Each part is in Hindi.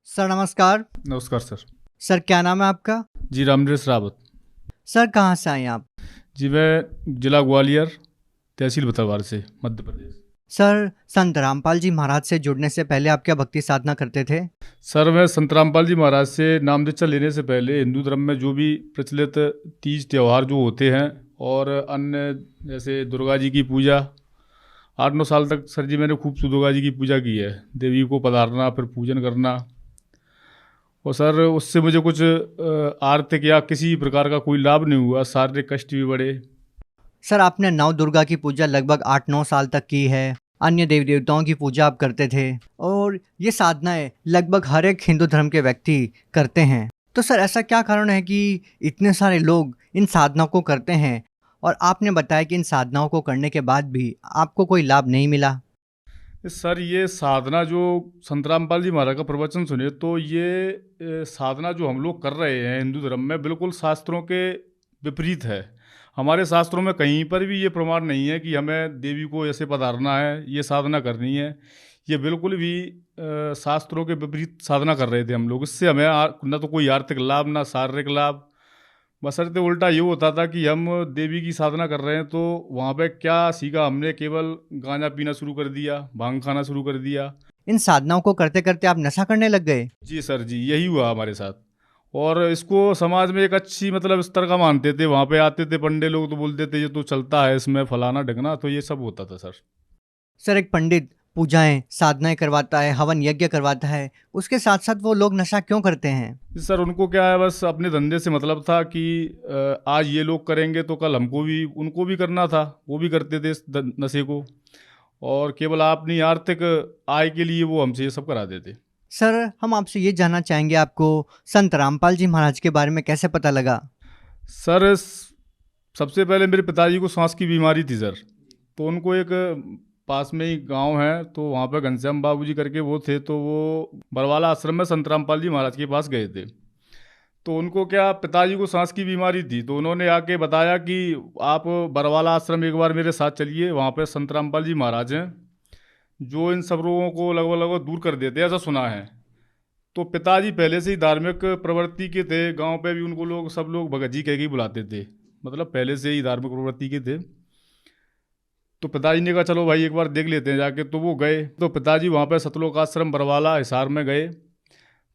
सर नमस्कार। नमस्कार सर। सर क्या नाम है आपका? जी रामनरेश रावत। सर कहाँ से आए आप? जी मैं जिला ग्वालियर, तहसील भतरवार से, मध्य प्रदेश। सर संत रामपाल जी महाराज से जुड़ने से पहले आप क्या भक्ति साधना करते थे? सर मैं संत रामपाल जी महाराज से नाम दीक्षा लेने से पहले हिंदू धर्म में जो भी प्रचलित तीज त्यौहार जो होते हैं और अन्य जैसे दुर्गा जी की पूजा, 8-9 साल तक सर जी मैंने खूब दुर्गा जी की पूजा की है। देवी को पधारना, फिर पूजन करना। और सर उससे मुझे कुछ आर्थिक या किसी प्रकार का कोई लाभ नहीं हुआ, शारीरिक कष्ट भी बढ़े। सर आपने नव दुर्गा की पूजा लगभग 8-9 साल तक की है। अन्य देवी देवताओं की पूजा आप करते थे और ये साधनाएं लगभग हर एक हिंदू धर्म के व्यक्ति करते हैं। तो सर ऐसा क्या कारण है कि इतने सारे लोग इन साधनाओं को करते हैं और आपने बताया कि इन साधनाओं को करने के बाद भी आपको कोई लाभ नहीं मिला? सर ये साधना जो संत रामपाल जी महाराज का प्रवचन सुने तो ये साधना जो हम लोग कर रहे हैं हिंदू धर्म में बिल्कुल शास्त्रों के विपरीत है। हमारे शास्त्रों में कहीं पर भी ये प्रमाण नहीं है कि हमें देवी को ऐसे पधारना है, ये साधना करनी है। ये बिल्कुल भी शास्त्रों के विपरीत साधना कर रहे थे हम लोग। इससे हमें न तो कोई आर्थिक लाभ, ना शारीरिक लाभ। बशर्ते उल्टा ये होता था कि हम देवी की साधना कर रहे हैं तो वहाँ पे क्या सीखा हमने, केवल गांजा पीना शुरू कर दिया, भांग खाना शुरू कर दिया। इन साधनाओं को करते करते आप नशा करने लग गए? जी सर जी, यही हुआ हमारे साथ। और इसको समाज में एक अच्छी मतलब स्तर का मानते थे। वहाँ पे आते थे पंडे लोग तो बोलते थे ये तो चलता है, इसमें फलाना ढकना, तो ये सब होता था सर। सर एक पंडित पूजाएं साधनाएं करवाता है, हवन यज्ञ करवाता है, उसके साथ साथ वो लोग नशा क्यों करते हैं? जी सर, उनको क्या है, बस अपने धंधे से मतलब था कि आज ये लोग करेंगे तो कल हमको भी उनको भी करना था। वो भी करते थे इस नशे को, और केवल अपनी आर्थिक आय के लिए वो हमसे ये सब कराते थे। सर हम आपसे ये जानना चाहेंगे आपको संत रामपाल जी महाराज के बारे में कैसे पता लगा? सर सबसे पहले मेरे पिताजी को सांस की बीमारी थी सर। तो उनको एक पास में ही गांव है, तो वहाँ पे घनश्याम बाबू जी करके वो थे, तो वो बरवाला आश्रम में संत रामपाल जी महाराज के पास गए थे। तो उनको क्या, पिताजी को सांस की बीमारी थी, तो उन्होंने आके बताया कि आप बरवाला आश्रम एक बार मेरे साथ चलिए, वहाँ पे संत रामपाल जी महाराज हैं जो इन सब रोगों को लगभग लगभग दूर कर देते हैं, ऐसा सुना है। तो पिताजी पहले से ही धार्मिक प्रवृत्ति के थे। गांव पे भी उनको लोग, सब लोग भगत जी कह के ही बुलाते थे, मतलब पहले से ही धार्मिक प्रवृत्ति के थे। तो पिताजी ने कहा चलो भाई एक बार देख लेते हैं जाके। तो वो गए, तो पिताजी वहाँ पे सतलोक आश्रम बरवाला हिसार में गए।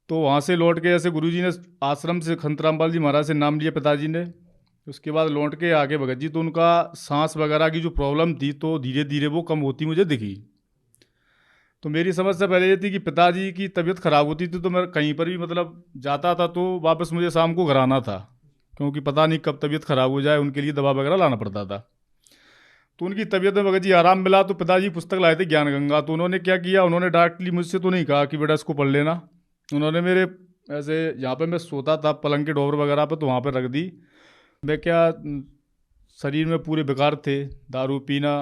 तो वहाँ से लौट के ऐसे गुरुजी ने आश्रम से संत रामपाल जी महाराज से नाम लिया पिताजी ने। उसके बाद लौट के आगे भगत जी, तो उनका सांस वगैरह की जो प्रॉब्लम थी तो धीरे धीरे वो कम होती मुझे दिखी। तो मेरी समझ से पहले ये थी कि पिताजी की तबीयत खराब होती थी तो मैं कहीं पर भी मतलब जाता था तो वापस मुझे शाम को घर आना था, क्योंकि पता नहीं कब तबीयत खराब हो जाए, उनके लिए दवा वगैरह लाना पड़ता था। तो उनकी तबीयत में भगत जी आराम मिला तो पिताजी पुस्तक लाए थे ज्ञान गंगा। तो उन्होंने क्या किया, उन्होंने डायरेक्टली मुझसे तो नहीं कहा कि बेटा इसको पढ़ लेना। उन्होंने मेरे ऐसे, यहाँ पे मैं सोता था पलंग के डोर वगैरह पे, तो वहाँ पे रख दी। मैं क्या, शरीर में पूरे बेकार थे, दारू पीना,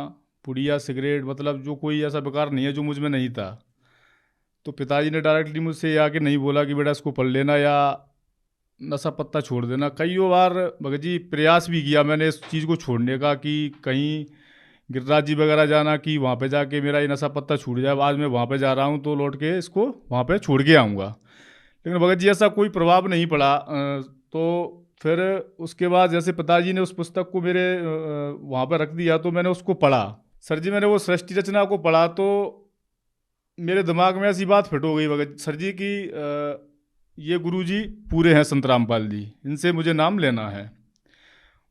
पुड़िया, सिगरेट, मतलब जो कोई ऐसा बेकार नहीं है जो मुझ में नहीं था। तो पिताजी ने डायरेक्टली मुझसे ये आके नहीं बोला कि बेटा इसको पढ़ लेना या नशा पत्ता छोड़ देना। कई बार भगत जी प्रयास भी किया मैंने इस चीज़ को छोड़ने का, कि कहीं गिरिराज जी वगैरह जाना कि वहाँ पे जाके मेरा ये नशा पत्ता छूट जाए। आज मैं वहाँ पे जा रहा हूँ तो लौट के इसको वहाँ पे छोड़ के आऊँगा, लेकिन भगत जी ऐसा कोई प्रभाव नहीं पड़ा। तो फिर उसके बाद जैसे पिताजी ने उस पुस्तक को मेरे वहाँ पर रख दिया तो मैंने उसको पढ़ा। सर जी मैंने वो सृष्टि रचना को पढ़ा तो मेरे दिमाग में ऐसी बात फिट हो गई भगत सर जी की, ये गुरु जी पूरे हैं संत रामपाल जी, इनसे मुझे नाम लेना है।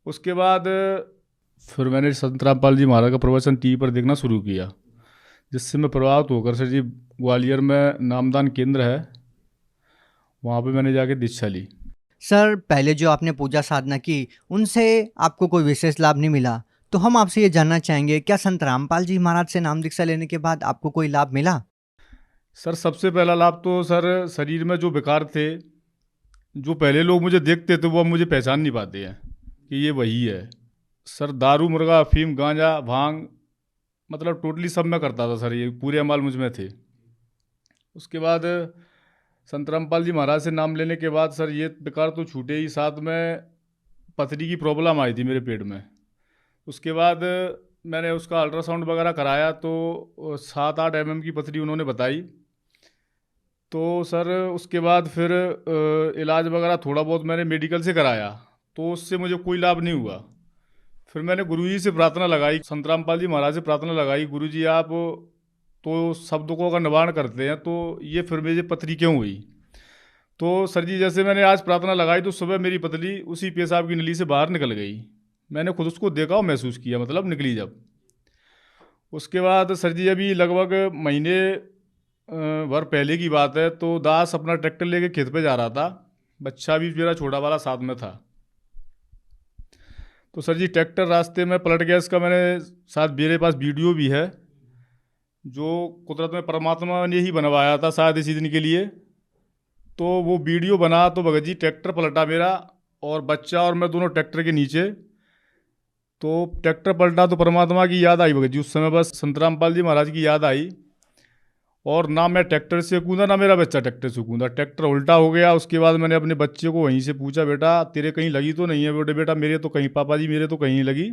उसके बाद फिर मैंने संत रामपाल जी महाराज का प्रवचन टीवी पर देखना शुरू किया, जिससे मैं प्रभावित होकर सर जी ग्वालियर में नामदान केंद्र है, वहाँ पे मैंने जाके दीक्षा ली। सर पहले जो आपने पूजा साधना की उनसे आपको कोई विशेष लाभ नहीं मिला, तो हम आपसे ये जानना चाहेंगे क्या संत रामपाल जी महाराज से नाम दीक्षा लेने के बाद आपको कोई लाभ मिला? सर सबसे पहला लाभ तो सर, शरीर में जो विकार थे, जो पहले लोग मुझे देखते थे वो अब मुझे पहचान नहीं पाते हैं कि ये वही है। सर दारू, मुर्गा, अफीम, गांजा, भांग, मतलब टोटली सब मैं करता था सर, ये पूरे अमाल मुझ में थे। उसके बाद संत रामपाल जी महाराज से नाम लेने के बाद सर ये विकार तो छूटे ही, साथ में पथरी की प्रॉब्लम आई थी मेरे पेट में। उसके बाद मैंने उसका अल्ट्रासाउंड वगैरह कराया तो 7-8 mm की पथरी उन्होंने बताई। तो सर उसके बाद फिर इलाज वगैरह थोड़ा बहुत मैंने मेडिकल से कराया, तो उससे मुझे कोई लाभ नहीं हुआ। फिर मैंने गुरुजी से प्रार्थना लगाई, संत रामपाल जी महाराज से प्रार्थना लगाई, गुरुजी आप तो सब दुखों का निवारण करते हैं, तो ये फिर मेरी पथरी क्यों हुई? तो सर जी जैसे मैंने आज प्रार्थना लगाई तो सुबह मेरी पतली उसी पेशाब की नली से बाहर निकल गई। मैंने खुद उसको देखा और महसूस किया, मतलब निकली जब। उसके बाद सर जी अभी लगभग महीने भर पहले की बात है, तो दास अपना ट्रैक्टर लेके खेत पे जा रहा था, बच्चा भी मेरा छोटा वाला साथ में था। तो सर जी ट्रैक्टर रास्ते में पलट गया, इसका मैंने शायद मेरे पास वीडियो भी है, जो कुदरत में परमात्मा ने ही बनवाया था शायद इसी दिन के लिए। तो वो वीडियो बना तो भगत जी ट्रैक्टर पलटा मेरा, और बच्चा और मैं दोनों ट्रैक्टर के नीचे। तो ट्रैक्टर पलटा तो परमात्मा की याद आई भगत जी उस समय, बस संत रामपाल जी महाराज की याद आई। और ना मैं ट्रैक्टर से कूदा ना मेरा बच्चा ट्रैक्टर से कूदा, ट्रैक्टर उल्टा हो गया। उसके बाद मैंने अपने बच्चे को वहीं से पूछा, बेटा तेरे कहीं लगी तो नहीं है? बेटे बेटा मेरे तो कहीं, पापा जी मेरे तो कहीं नहीं लगी,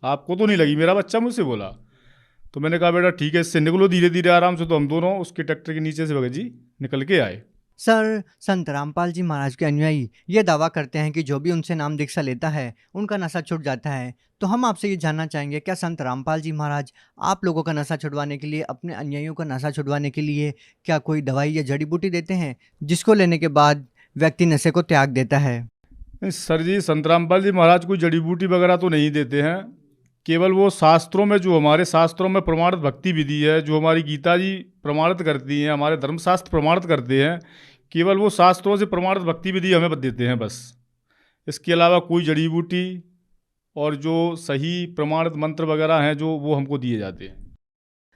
आपको तो नहीं लगी? मेरा बच्चा मुझसे बोला। तो मैंने कहा बेटा ठीक है, इससे निकलो धीरे धीरे आराम से। तो हम दोनों उसके ट्रैक्टर के नीचे से भगत जी निकल के आए। सर, संत रामपाल जी महाराज के अनुयायी ये दावा करते हैं कि जो भी उनसे नाम दीक्षा लेता है उनका नशा छूट जाता है। तो हम आपसे ये जानना चाहेंगे, क्या संत रामपाल जी महाराज आप लोगों का नशा छुड़वाने के लिए, अपने अनुयायियों का नशा छुड़वाने के लिए क्या कोई दवाई या जड़ी बूटी देते हैं जिसको लेने के बाद व्यक्ति नशे को त्याग देता है? नहीं सर जी, संत रामपाल जी महाराज कोई जड़ी बूटी वगैरह तो नहीं देते हैं। केवल वो शास्त्रों में, जो हमारे शास्त्रों में प्रमाणित भक्ति विधि है, जो हमारी गीता जी प्रमाणित करती हैं, हमारे धर्मशास्त्र प्रमाणित करते हैं, केवल वो शास्त्रों से प्रमाणित भक्ति विधि हमें देते हैं बस। इसके अलावा कोई जड़ी बूटी और जो सही प्रमाणित मंत्र वगैरह हैं जो, वो हमको दिए जाते हैं।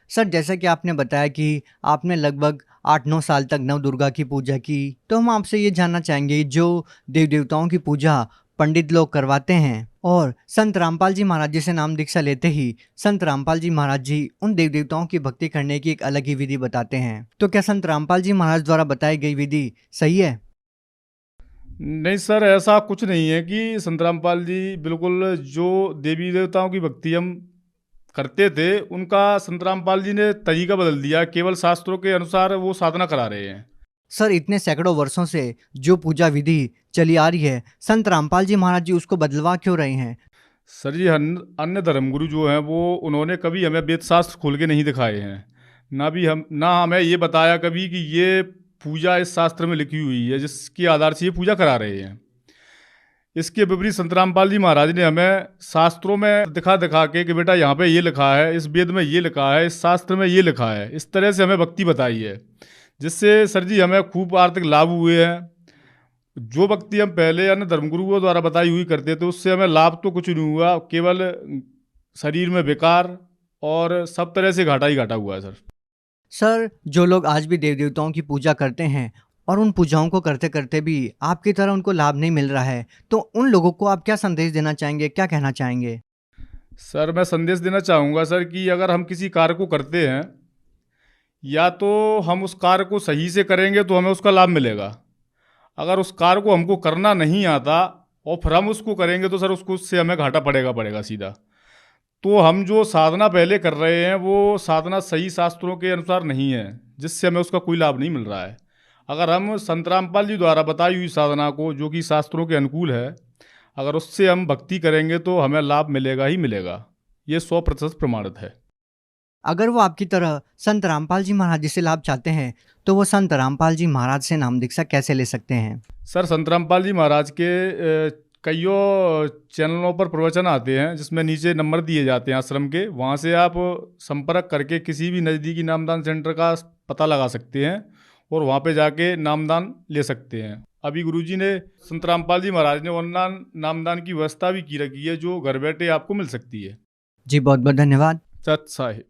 सर, जैसा कि आपने बताया कि आपने लगभग 8-9 साल तक नव दुर्गा की पूजा की, तो हम आपसे ये जानना चाहेंगे, जो देव देवताओं की पूजा पंडित लोग करवाते हैं और संत रामपाल जी महाराज जी से नाम दीक्षा लेते ही संत रामपाल जी महाराज जी उन देव देवताओं की भक्ति करने की एक अलग ही विधि बताते हैं, तो क्या संत रामपाल जी महाराज द्वारा बताई गई विधि सही है? नहीं सर, ऐसा कुछ नहीं है कि संत रामपाल जी बिल्कुल जो देवी देवताओं की भक्ति हम करते थे उनका संत रामपाल जी ने तरीका बदल दिया, केवल शास्त्रों के अनुसार वो साधना करा रहे हैं। सर, इतने सैकड़ों वर्षों से जो पूजा विधि चली आ रही है, संत रामपाल जी महाराज जी उसको बदलवा क्यों रहे हैं? सर जी अन्य धर्मगुरु जो हैं वो, उन्होंने कभी हमें वेद शास्त्र खोल के नहीं दिखाए हैं, ना हमें ये बताया कभी कि ये पूजा इस शास्त्र में लिखी हुई है जिसके आधार से ये पूजा करा रहे हैं। इसके विपरीत संत रामपाल जी महाराज ने हमें शास्त्रों में दिखा दिखा के कि बेटा यहाँ पे ये लिखा है, इस वेद में ये लिखा है, इस शास्त्र में ये लिखा है, इस तरह से हमें भक्ति बताई है, जिससे सर जी हमें खूब आर्थिक लाभ हुए हैं। जो भक्ति हम पहले अन्य धर्मगुरुओं द्वारा बताई हुई करते थे उससे हमें लाभ तो कुछ नहीं हुआ, केवल शरीर में बेकार और सब तरह से घाटा ही घाटा हुआ है सर। सर, जो लोग आज भी देव देवताओं की पूजा करते हैं और उन पूजाओं को करते करते भी आपकी तरह उनको लाभ नहीं मिल रहा है, तो उन लोगों को आप क्या संदेश देना चाहेंगे, क्या कहना चाहेंगे? सर मैं संदेश देना चाहूँगा सर कि अगर हम किसी कार्य को करते हैं, या तो हम उस कार्य को सही से करेंगे तो हमें उसका लाभ मिलेगा। अगर उस कार्य को हमको करना नहीं आता और फिर हम उसको करेंगे तो सर उसको, उससे हमें घाटा पड़ेगा सीधा। तो हम जो साधना पहले कर रहे हैं वो साधना सही शास्त्रों के अनुसार नहीं है, जिससे हमें उसका कोई लाभ नहीं मिल रहा है। अगर हम संत रामपाल जी द्वारा बताई हुई साधना को, जो कि शास्त्रों के अनुकूल है, अगर उससे हम भक्ति करेंगे तो हमें लाभ मिलेगा ही मिलेगा। ये 100% प्रमाणित है। अगर वो आपकी तरह संत रामपाल जी महाराज जी से लाभ चाहते हैं, तो वो संत रामपाल जी महाराज से नाम दीक्षा कैसे ले सकते हैं? सर संत रामपाल जी महाराज के कईयों चैनलों पर प्रवचन आते हैं, जिसमें नीचे नंबर दिए जाते हैं आश्रम के, वहाँ से आप संपर्क करके किसी भी नज़दीकी नामदान सेंटर का पता लगा सकते हैं और वहाँ पे जाके नामदान ले सकते हैं। अभी गुरुजी ने, संत रामपाल जी महाराज ने ऑनलाइन नामदान की व्यवस्था भी की रखी है, जो घर बैठे आपको मिल सकती है। जी, बहुत बहुत धन्यवाद। सत साहिब।